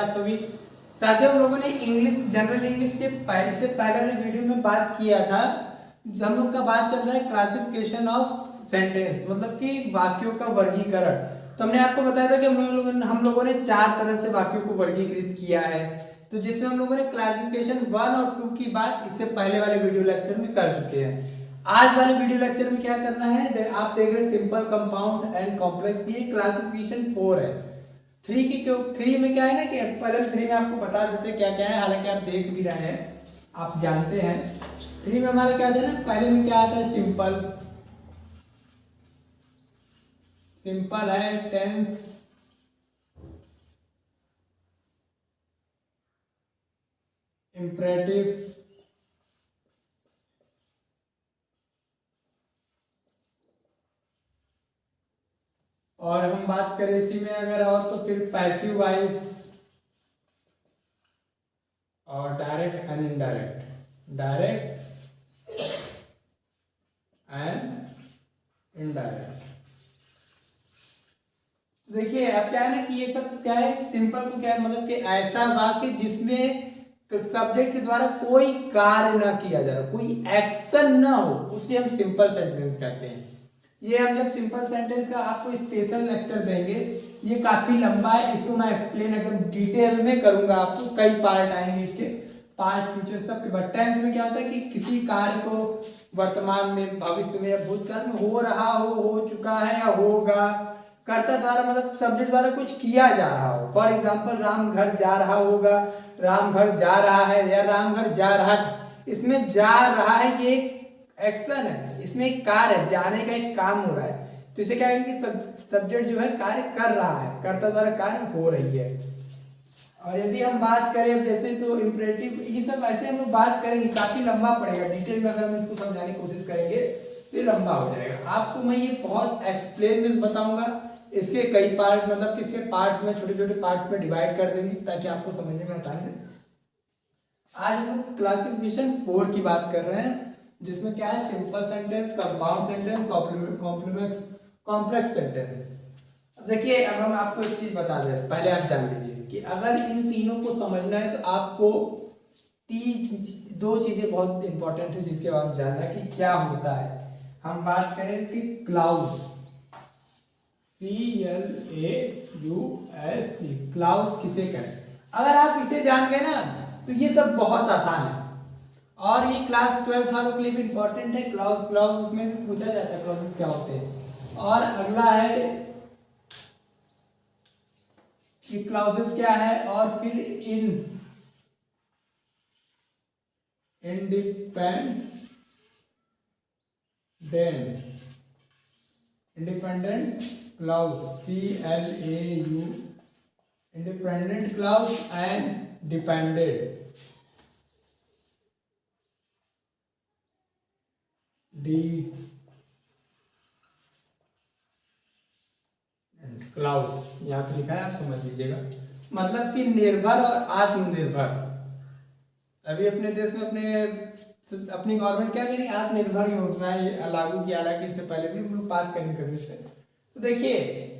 आप सभी साथियों। हम लोगों ने इंग्लिश जनरल इंग्लिश के इससे पहले वाले वीडियो में बात किया था। हम लोग का बात चल रहा है क्लासिफिकेशन ऑफ सेंटेंस, मतलब कि वाक्यों का वर्गीकरण। तो हमने आपको बताया था कि हम लोगों ने 4 तरह से वाक्यों को वर्गीकृत किया है। तो जिसमें हम लोगों ने क्लासिफिकेशन 1 और 2 की बात इससे पहले वाले वीडियो लेक्चर में कर चुके हैं। आज वाले वीडियो लेक्चर में क्या करना है, आप देख रहे हैं सिंपल, कंपाउंड एंड कॉम्प्लेक्स। ये क्लासिफिकेशन 4 है। 3 में क्या है ना कि पहले 3 में आपको बता देते क्या क्या है, हालांकि आप देख भी रहे हैं, आप जानते हैं। 3 में हमारा क्या आता है ना, पहले में क्या आता है, सिंपल। सिंपल है टेंस, इंपरेटिव, और हम बात करें इसी में अगर और तो फिर पैसिव वॉइस और direct and indirect, direct and indirect. देखिए अब क्या है ना कि ये सब क्या है, सिंपल को क्या है, मतलब कि ऐसा वाक्य जिसमें सब्जेक्ट के द्वारा कोई कार्य ना किया जा रहा, कोई एक्शन ना हो, उसे हम सिंपल सेंटेंस कहते हैं। ये हम जब सिंपल सेंटेंस का आपको स्पेशल लेक्चर देंगे, ये काफी लंबा है, इसको मैं एक्सप्लेन एकदम डिटेल में करूंगा आपको। कई पार्ट आएंगे इसके, पास्ट फ्यूचर सब के बाद। टेंस में क्या होता है कि किसी कार्य को वर्तमान में, भविष्य में या भूतकाल में हो रहा हो चुका है या होगा, कर्ता द्वारा मतलब सब्जेक्ट द्वारा कुछ किया जा रहा हो। फॉर एग्जाम्पल राम घर जा रहा होगा, राम घर जा रहा है या राम घर जा रहा था। इसमें जा रहा है ये एक्शन है, इसमें एक कार्य है, जाने का एक काम हो रहा है। तो इसे क्या है कि सब्जेक्ट जो है कार्य कर रहा है, कर्ता द्वारा कार्य हो रही है। और यदि हम बात करें जैसे तो इंपरेटिव, ये सब ऐसे हम लोग बात करेंगे, काफी लंबा पड़ेगा। डिटेल में अगर हम इसको समझाने की कोशिश करेंगे तो लंबा हो जाएगा। आपको मैं ये बहुत एक्सप्लेन में बताऊंगा। इसके कई पार्ट, मतलब कि इसके पार्ट्स में, छोटे छोटे पार्ट्स में डिवाइड कर देंगे ताकि आपको समझने में आसानी है। आज हम लोग क्लासिफिकेशन 4 की बात कर रहे हैं, जिसमें क्या है, simple sentence, compound sentence, complex sentence. देखिए अब हम आपको एक चीज बता दें, पहले आप जान लीजिए कि अगर इन तीनों को समझना है तो आपको 2 चीजें बहुत इंपॉर्टेंट है जिसके बाद जानना है कि क्या होता है। हम बात करें कि क्लाउज, CLAUS, क्लाउज किसे कहें। अगर आप इसे जान गए ना तो ये सब बहुत आसान है। और ये क्लास 12 वालों के लिए भी इंपॉर्टेंट है। क्लाउज में भी पूछा जाता है क्लाउजेस क्या होते हैं। और अगला है कि क्लाउजेस क्या है, और फिर independent clause, CLAU, independent clause and dependent clause, यहाँ पे लिखा है, आप समझ लीजिएगा। मतलब कि निर्भर और आत्मनिर्भर। अभी अपने देश में अपनी गवर्नमेंट क्या करी, आत्मनिर्भर योजना लागू किया, हालांकि इससे पहले भी हम लोग बात करेंगे कभी से। तो देखिए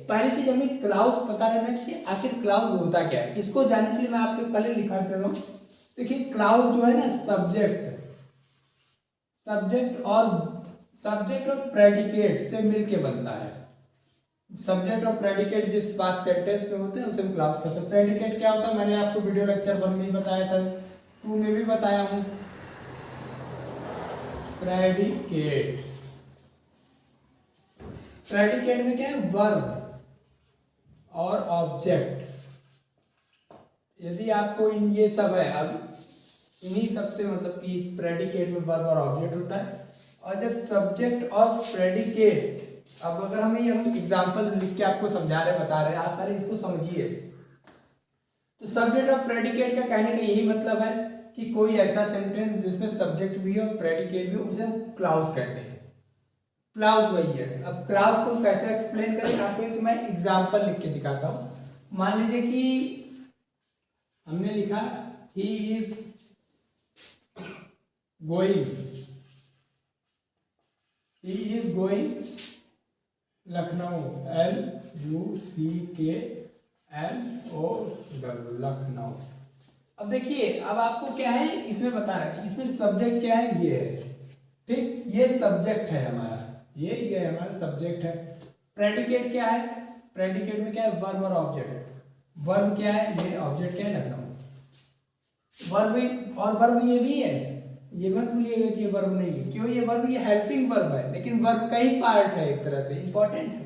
पहली चीज हमें क्लाउज पता रहना चाहिए, आखिर क्लाउज होता क्या है। इसको जानने के लिए मैं आपको पहले लिखा कर रहा हूँ। देखिए क्लाउज जो है ना, सब्जेक्ट और प्रेडिकेट से मिलके बनता है। सब्जेक्ट और प्रेडिकेट जिस वाक्य सेंटेंस में होते हैं उसे हम क्लाउज कहते हैं। प्रेडिकेट क्या होता है, मैंने आपको वीडियो लेक्चर 1 में ही बताया था, 2 में भी बताया हूं। प्रेडिकेट में क्या है, वर्ब और ऑब्जेक्ट। यदि आपको इन ये सब है, अब इन्हीं सबसे मतलब कि प्रेडिकेट में वर्ब और ऑब्जेक्ट होता है। और जब सब्जेक्ट और प्रेडिकेट, अब अगर हम एग्जांपल लिख के आपको समझा रहे, बता रहे, आप सारे इसको समझिए। तो सब्जेक्ट और प्रेडिकेट का कहने का यही मतलब है कि कोई ऐसा सेंटेंस जिसमें सब्जेक्ट भी हो, प्रेडिकेट भी हो, उसे हम क्लाउज कहते हैं। क्लाउज वही है। अब क्लाउज को कैसे एक्सप्लेन करें आपको, तो मैं एग्जांपल लिख के दिखाता हूं। मान लीजिए कि हमने लिखा he is going Lucknow, LUCKNOW, LO Lucknow. अब देखिए, अब आपको क्या है इसमें बताना है, इसमें सब्जेक्ट क्या है, ये है, ठीक, ये सब्जेक्ट है हमारा, ये हमारा सब्जेक्ट है। प्रेडिकेट क्या है, प्रेडिकेट में क्या है, वर्ब और ऑब्जेक्ट। वर्ब क्या है, ये ऑब्जेक्ट क्या है, लखनऊ। वर्ब और वर्ब ये भी है, ये मत भूलिएगा कि ये वर्ब नहीं है, क्यों, ये वर्ब ये हेल्पिंग वर्ब है, लेकिन वर्ब का ही पार्ट है, एक तरह से इंपॉर्टेंट है।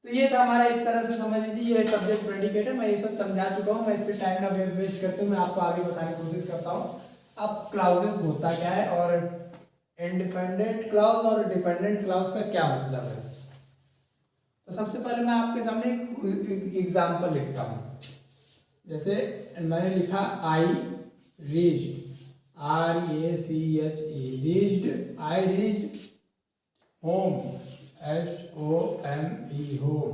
तो ये था हमारा, इस तरह से समझ लीजिए, ये सब्जेक्ट प्रेडिकेट है। मैं ये सब समझा चुका हूँ, मैं इस पर टाइम ना वेस्ट करते हुए मैं आपको आगे बताने की कोशिश करता हूँ। अब क्लाउजेस होता क्या है और इंडिपेंडेंट क्लाउज और डिपेंडेंट क्लाउज का क्या मतलब है। तो सबसे पहले मैं आपके सामने एक एग्जाम्पल लिखता हूँ। जैसे मैंने लिखा I reached, RACHE, reached, I reached home, HOME, home,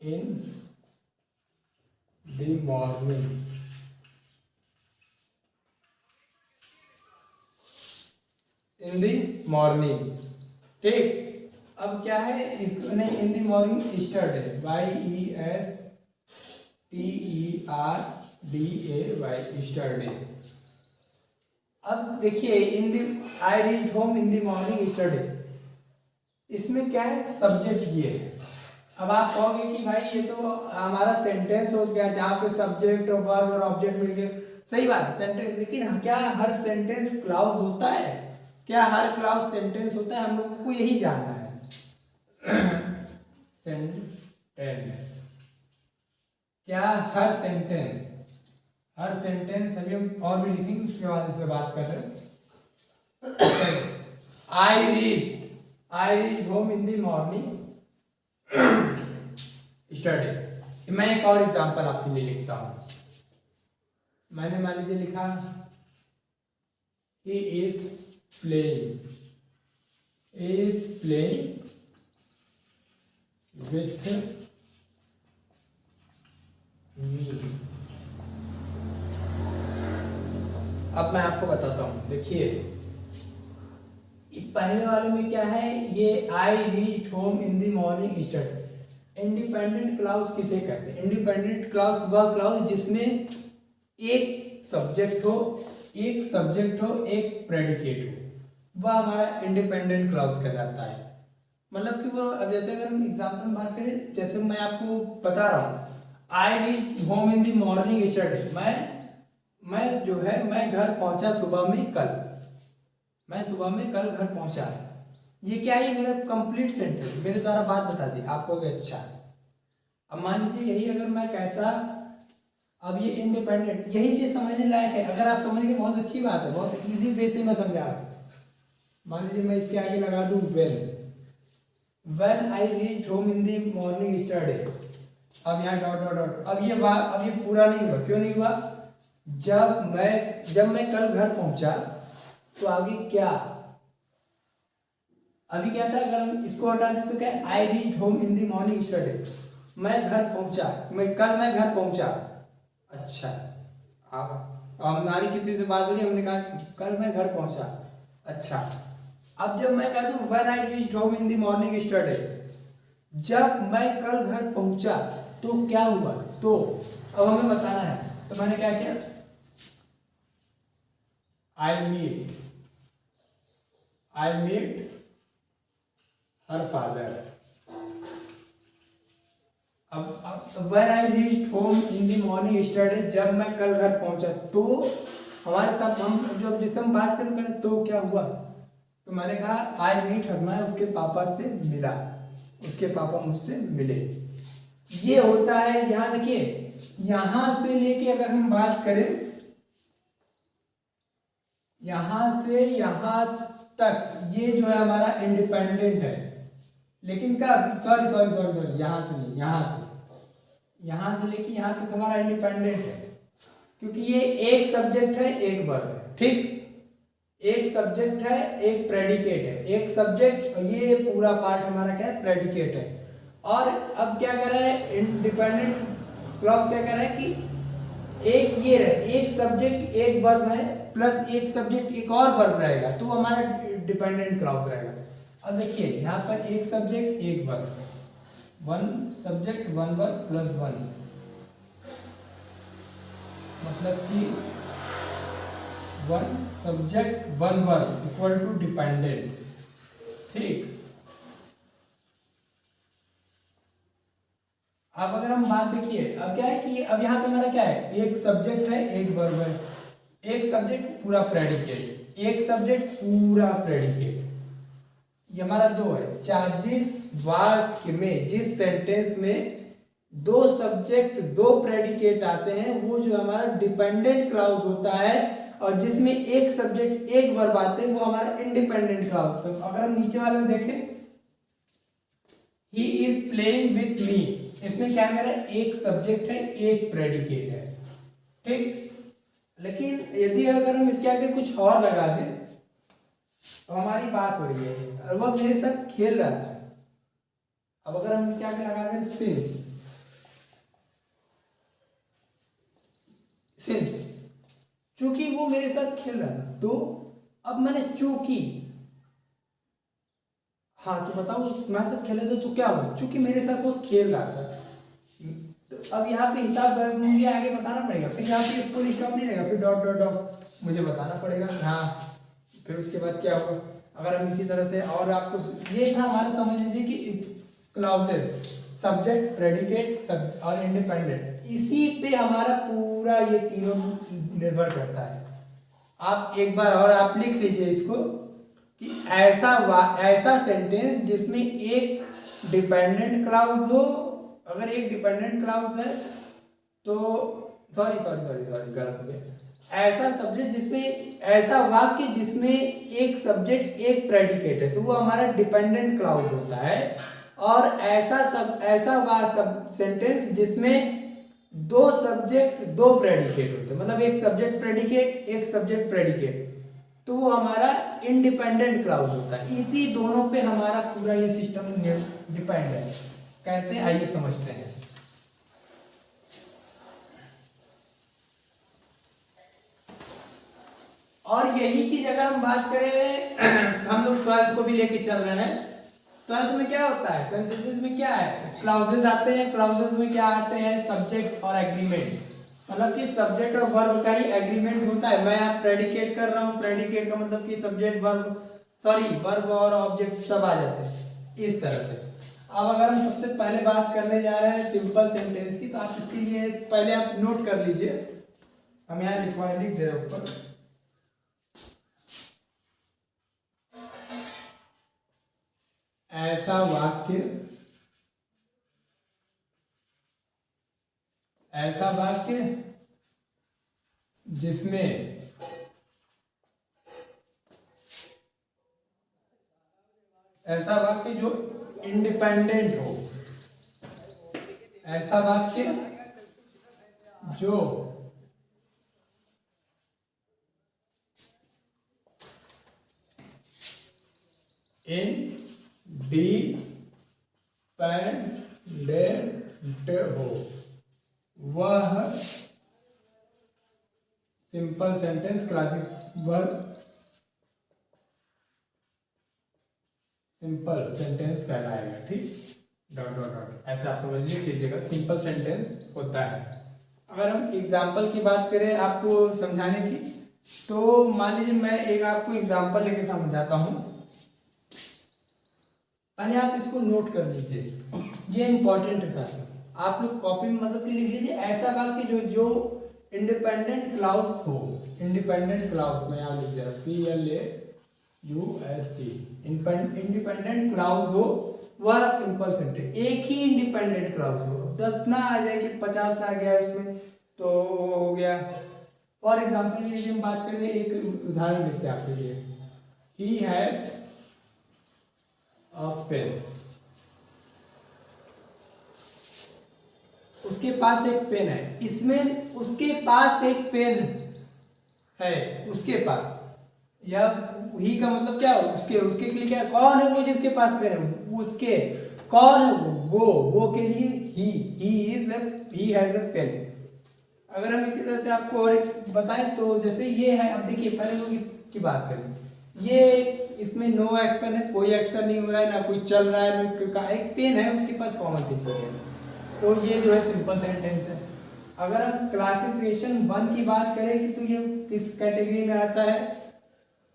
in the morning, in the morning, ठीक। अब क्या है, नहीं, in the morning yesterday, YESTERDAY, yesterday. अब देखिए, in the I reached home in the morning yesterday, इसमें क्या है, सब्जेक्ट ये है। अब आप कहोगे कि भाई ये तो हमारा सेंटेंस हो गया, जहाँ पे सब्जेक्ट और वर्ब और ऑब्जेक्ट मिल गए, सही बात है सेंटेंस, लेकिन क्या हर सेंटेंस क्लाउज होता है, क्या हर क्लाउज सेंटेंस होता है, हम लोगों को यही जानना है। सेंटेंस, क्या हर सेंटेंस, हर सेंटेंस अभी हम और भी लिखेंगे, उसके बाद इस पर बात कर रहे हैं। I reach home in the morning study. मैं एक और एग्जांपल आपके लिए लिखता हूं। मैंने मान लीजिए लिखा he is playing with me। अब मैं आपको बताता हूं, देखिए पहले वाले में क्या है, ये I reached home in the morning study. Independent clause किसे कहते हैं, इंडिपेंडेंट क्लाउज वह क्लाउज जिसमें एक सब्जेक्ट हो, एक प्रेडिकेट हो, वह हमारा इंडिपेंडेंट क्लाउज कहलाता है। मतलब कि वो, अब जैसे अगर हम एग्जांपल में बात करें, जैसे मैं आपको बता रहा हूँ, आई reached home in the morning study, मैं जो है मैं घर पहुंचा सुबह में कल, मैं सुबह में कल घर पहुंचा। ये क्या है, मेरा कंप्लीट सेंटेंस, मेरे द्वारा बात बता दी आपको कि अच्छा। अब मान लीजिए यही अगर मैं कहता, अब ये इंडिपेंडेंट, यही चीज समझने लायक है, अगर आप समझ गए बहुत अच्छी बात है, बहुत इजी वे से मैं समझा। मान लीजिए मैं इसके आगे लगा दूं when I reached home in the morning study. अब यहाँ डॉट डॉट डॉट, अब ये पूरा नहीं हुआ, क्यों नहीं हुआ, जब मैं कल घर पहुंचा, तो आगे क्या, अभी क्या था, अगर हम इसको हटा दें तो क्या, आई reached home in the morning study, मैं घर पहुंचा, कल मैं घर पहुंचा। अच्छा, अब हमारी किसी से बात हो रही, हमने कहा कल मैं घर पहुंचा, अच्छा। अब जब मैं कह दूं when I reached home in the morning study, जब मैं कल घर पहुंचा तो क्या हुआ, तो अब हमें बताना है, तो मैंने क्या किया, आई मीट हर फादर। अब when I reached home in the morning study, जब मैं कल घर पहुंचा, तो हमारे साथ हम जब जिससे हम बात करें तो क्या हुआ, तो मैंने कहा आई मीट हर, मैं उसके पापा से मिला, उसके पापा मुझसे मिले। ये होता है, यहाँ देखिए, यहां से लेके अगर हम बात करें, यहां से यहां तक, ये जो है हमारा इंडिपेंडेंट है, लेकिन कब, सॉरी, यहां से नहीं, यहां से लेके यहां तक हमारा इंडिपेंडेंट है, क्योंकि ये एक सब्जेक्ट है, एक वर्ब है, ठीक, एक सब्जेक्ट है, एक प्रेडिकेट है, एक सब्जेक्ट, ये पूरा पार्ट हमारा क्या है, प्रेडिकेट है। और अब क्या कर रहा है, इंडिपेंडेंट क्लॉज क्या कर रहा है कि एक ये रहे, एक सब्जेक्ट एक वर्ब है, प्लस एक सब्जेक्ट एक और वर्ब रहेगा, तो हमारा डिपेंडेंट क्लॉज रहेगा। अब देखिए यहाँ पर एक सब्जेक्ट एक verb, one subject one verb plus one, मतलब कि one subject one verb equal to dependent. ठीक, अब अगर हम बात देखिए, अब क्या है कि अब यहाँ पे हमारा क्या है, एक सब्जेक्ट है एक वर्ब है, एक सब्जेक्ट पूरा प्रेडिकेट, एक सब्जेक्ट पूरा प्रेडिकेट, ये हमारा दो है। जिस वाक्य में, जिस सेंटेंस में दो सब्जेक्ट दो प्रेडिकेट आते हैं वो जो हमारा डिपेंडेंट क्लाउज होता है, और जिसमें एक सब्जेक्ट एक वर्ब आते हैं वो हमारा इंडिपेंडेंट क्लाउज। तो अगर हम नीचे वाले में देखें, he is playing with me, इसमें क्या है, मेरा एक सब्जेक्ट है एक प्रेडिकेट है। ठीक, लेकिन यदि अगर हम इसके आगे कुछ और लगा दें तो हमारी बात हो रही है और वह मेरे साथ खेल रहा था। अब अगर हम इसके आगे लगा दें सिंस, चूंकि वो मेरे साथ खेल रहा था, तो अब मैंने चूंकि, हाँ तो बताओ मेरे साथ खेले थे तो क्या हुआ, चूंकि मेरे साथ वो खेल रहा था। तो अब यहाँ पे हिसाब मुझे आगे बताना पड़ेगा, फिर यहाँ पे फुल स्टॉप नहीं रहेगा, फिर डॉट डॉट डॉट मुझे बताना पड़ेगा। हाँ, फिर उसके बाद क्या होगा, अगर हम इसी तरह से, और आपको ये था हमारा समझ लीजिए कि क्लाउजेस, सब्जेक्ट प्रेडिकेट और इंडिपेंडेंट, इसी पे हमारा पूरा ये तीनों निर्भर करता है। आप एक बार और आप लिख लीजिए इसको कि ऐसा सेंटेंस जिसमें एक डिपेंडेंट क्लाउज हो, अगर एक डिपेंडेंट क्लाउज है तो सॉरी गलत हो गया, ऐसा सब्जेक्ट जिसमें, ऐसा वाक्य जिसमें एक सब्जेक्ट एक प्रेडिकेट है तो वो हमारा डिपेंडेंट क्लाउज होता है। और ऐसा सेंटेंस जिसमें दो सब्जेक्ट दो प्रेडिकेट होते हैं, मतलब एक सब्जेक्ट प्रेडिकेट एक सब्जेक्ट प्रेडिकेट, तो वो हमारा इंडिपेंडेंट क्लाउज होता है। इसी दोनों पे हमारा पूरा ये सिस्टम डिपेंड है। कैसे, आइए समझते हैं। और यही चीज अगर हम बात करें, हम लोग 12th को भी लेके चल रहे हैं, 12th में क्या होता है, सेंटेंसेस में क्या है, क्लाउजेस आते हैं। क्लाउजेस में क्या आते हैं, सब्जेक्ट और एग्रीमेंट, मतलब कि सब्जेक्ट और वर्ब का ही एग्रीमेंट होता है। मैं आप प्रेडिकेट कर रहा हूँ, प्रेडिकेट का मतलब कि सब्जेक्ट वर्ब और ऑब्जेक्ट सब आ जाते हैं इस तरह से। अब अगर हम सबसे पहले बात करने जा रहे हैं सिंपल सेंटेंस की, तो आप इसके लिए पहले आप नोट कर लीजिए, हम यहाँ लिख दे रहे हैं ऊपर। ऐसा वाक्य जिसमें ऐसा वाक्य जो इंडिपेंडेंट हो, ऐसा वाक्य जो इंडिपेंडेंट हो, वह simple sentence classic verb simple sentence कहलाएगा। ठीक, डॉट डॉट डॉट ऐसा आप समझ लीजिएगा, सिंपल सेंटेंस होता है। अगर हम एग्जाम्पल की बात करें आपको समझाने की, तो मान लीजिए मैं एक आपको एग्जाम्पल लेके समझाता हूँ, पहले आप इसको नोट कर लीजिए, ये इंपॉर्टेंट है साथ में। आप लोग कॉपी में मतलब कि लिख लीजिए, ऐसा वाक्य जो इंडिपेंडेंट क्लाउज हो, इंडिपेंडेंट क्लाउज में यहाँ लिख दिया CLAUSE, इंडिपेंडेंट क्लाउज हो वह सिंपल सेंटेंस, एक ही इंडिपेंडेंट क्लाउज हो। 10 ना आ जाए कि 50 आ गया उसमें तो हो गया। फॉर एग्जाम्पल यदि हम बात करें, एक उदाहरण देते हैं आपके लिए, ही हैज अ पेन, उसके पास एक पेन है, इसमें उसके पास एक पेन है, उसके पास, या ही का मतलब क्या, उसके के लिए क्या, कौन है वो जिसके पास पेन है, उसके कौन है वो के लिए ही हैज अ पेन। अगर हम इसी तरह से आपको और एक बताएं तो जैसे ये है, अब देखिए पहले लोग इसकी बात करें, ये इसमें नो एक्शन है, कोई एक्शन नहीं हो रहा है, ना कोई चल रहा है, ना एक पेन है उसके पास कॉमन सेंस है। तो ये जो है सिंपल सेंटेंस है। अगर हम क्लासिफिकेशन 1 की बात करें कि तो ये किस कैटेगरी में आता है,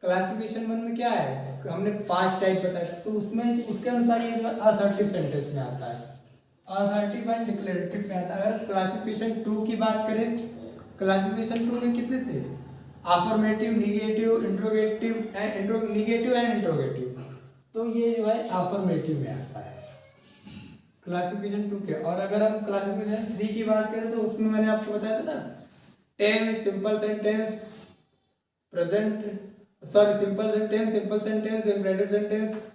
क्लासिफिकेशन 1 में क्या है, हमने 5 टाइप बताया, तो उसमें उसके अनुसार ये जो है असर्टिव सेंटेंस में आता है, असर्टिव एंड डिक्लेरेटिव में आता है। अगर क्लासिफिकेशन 2 की बात करें, क्लासिफिकेशन 2 में कितने थे, affirmative, negative, interrogative negative and interrogative, तो ये जो है अफर्मेटिव में आता है क्लासिफिकेशन 2 के। और अगर हम क्लासिफिकेशन 3 की बात करें तो उसमें मैंने आपको बताया था ना, tense, simple sentence, present simple sentence, imperative sentence,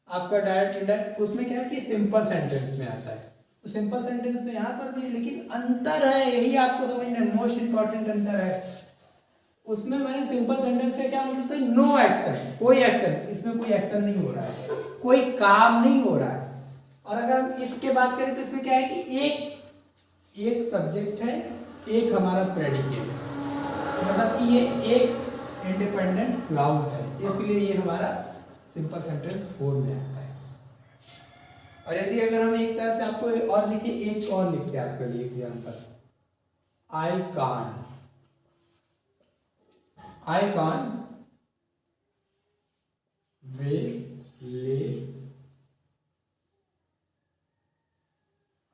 आपका डायरेक्ट इनडायरेक्ट, उसमें क्या है कि सिंपल सेंटेंस में आता है। तो सिंपल सेंटेंस में यहाँ पर भी, लेकिन अंतर है, यही आपको समझना है, मोस्ट इंपॉर्टेंट अंतर है। उसमें मैंने सिंपल सेंटेंस का क्या मतलब था, नो एक्शन, कोई एक्शन, इसमें कोई एक्शन नहीं हो रहा है, कोई काम नहीं हो रहा है। और अगर हम इसके बात करें तो इसमें क्या है कि एक सब्जेक्ट है, एक हमारा प्रेडिकेट है, मतलब कि ये एक इंडिपेंडेंट क्लाउज है, इसलिए ये हमारा सिंपल सेंटेंस 4 में आता है। और यदि अगर हम एक तरह से आपको और लिखिए, एक और लिखते हैं आपके लिए example, I can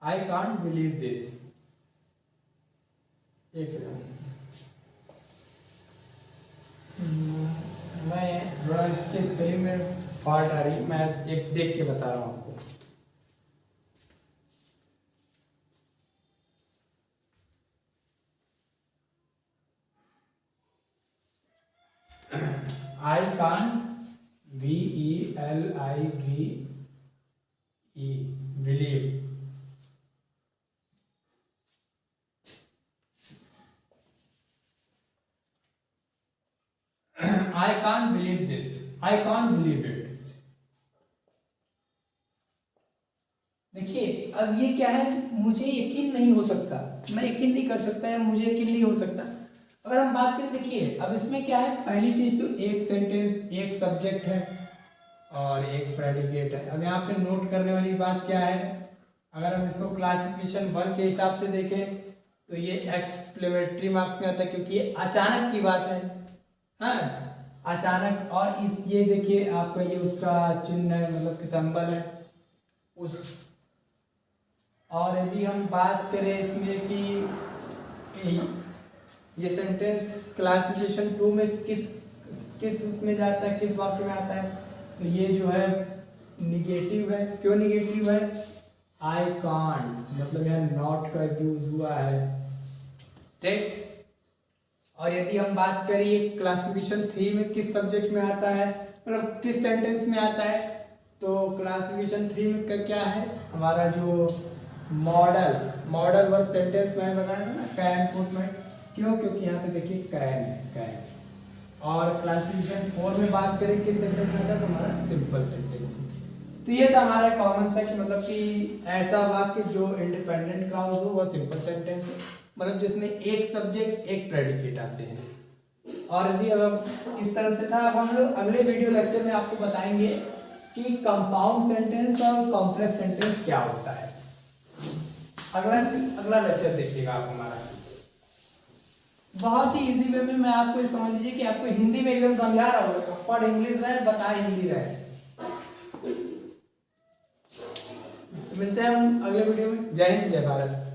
I can't believe this। एक सेकंड, मैं थोड़ा इसके स्पेलिंग में फॉल्ट आ रही, मैं एक देख के बता रहा हूँ आपको। I can't, BELIVE, believe, I can't believe this, I can't believe it। देखिए अब ये क्या है, मुझे यकीन नहीं हो सकता, मैं यकीन नहीं कर सकता, या मुझे यकीन नहीं हो सकता। अगर हम बात करें, देखिए अब इसमें क्या है, पहली चीज तो एक सेंटेंस, एक सब्जेक्ट है और एक प्रेडिकेट है। अब यहाँ पे नोट करने वाली बात क्या है, अगर हम इसको क्लासिफिकेशन 1 के हिसाब से देखें तो ये एक्सक्लेमेटरी मार्क्स में आता है, क्योंकि ये अचानक की बात है, हाँ अचानक। और इस ये देखिए आपका ये उसका चिन्ह है, मतलब कि सिंबल है उस। और यदि हम बात करें इसमें कि ये सेंटेंस क्लासिफिकेशन 2 में किस उसमें जाता है, किस वाक्य में आता है, तो ये जो है निगेटिव है। क्यों निगेटिव है, आई कांट, मतलब यहाँ नॉट का यूज हुआ है, ठीक। और यदि हम बात करें क्लासिफिकेशन 3 में किस सब्जेक्ट में आता है, मतलब किस सेंटेंस में आता है, तो क्लासिफिकेशन 3 में क्या है, हमारा जो मॉडल वर्ब सेंटेंस में बताया था ना, कैन पुट में। क्यों, क्योंकि यहाँ पे देखिए कैन है, कैन। और क्लासिफिकेशन 4 में बात करें किस सेंटेंस में आता है, तो हमारा सिंपल सेंटेंस। तो ये था हमारा कॉमन सा कि मतलब कि ऐसा वाक्य जो इंडिपेंडेंट क्लाउज हो वह सिंपल सेंटेंस है, मतलब जिसमें एक सब्जेक्ट एक प्रेडिकेट आते हैं। और यदि अब इस तरह से था, अब हम लोग अगले वीडियो लेक्चर में आपको बताएंगे कि कंपाउंड सेंटेंस और कॉम्प्लेक्स सेंटेंस क्या होता है। अगला लेक्चर देखिएगा आप हमारा। बहुत ही इजी वे में मैं आपको समझ लीजिए कि आपको हिंदी में एकदम समझा रहा हूँ, पढ़ इंग्लिश रहे बता हिंदी रहे। तो मिलते हैं हम अगले वीडियो में। जय हिंद, जय भारत।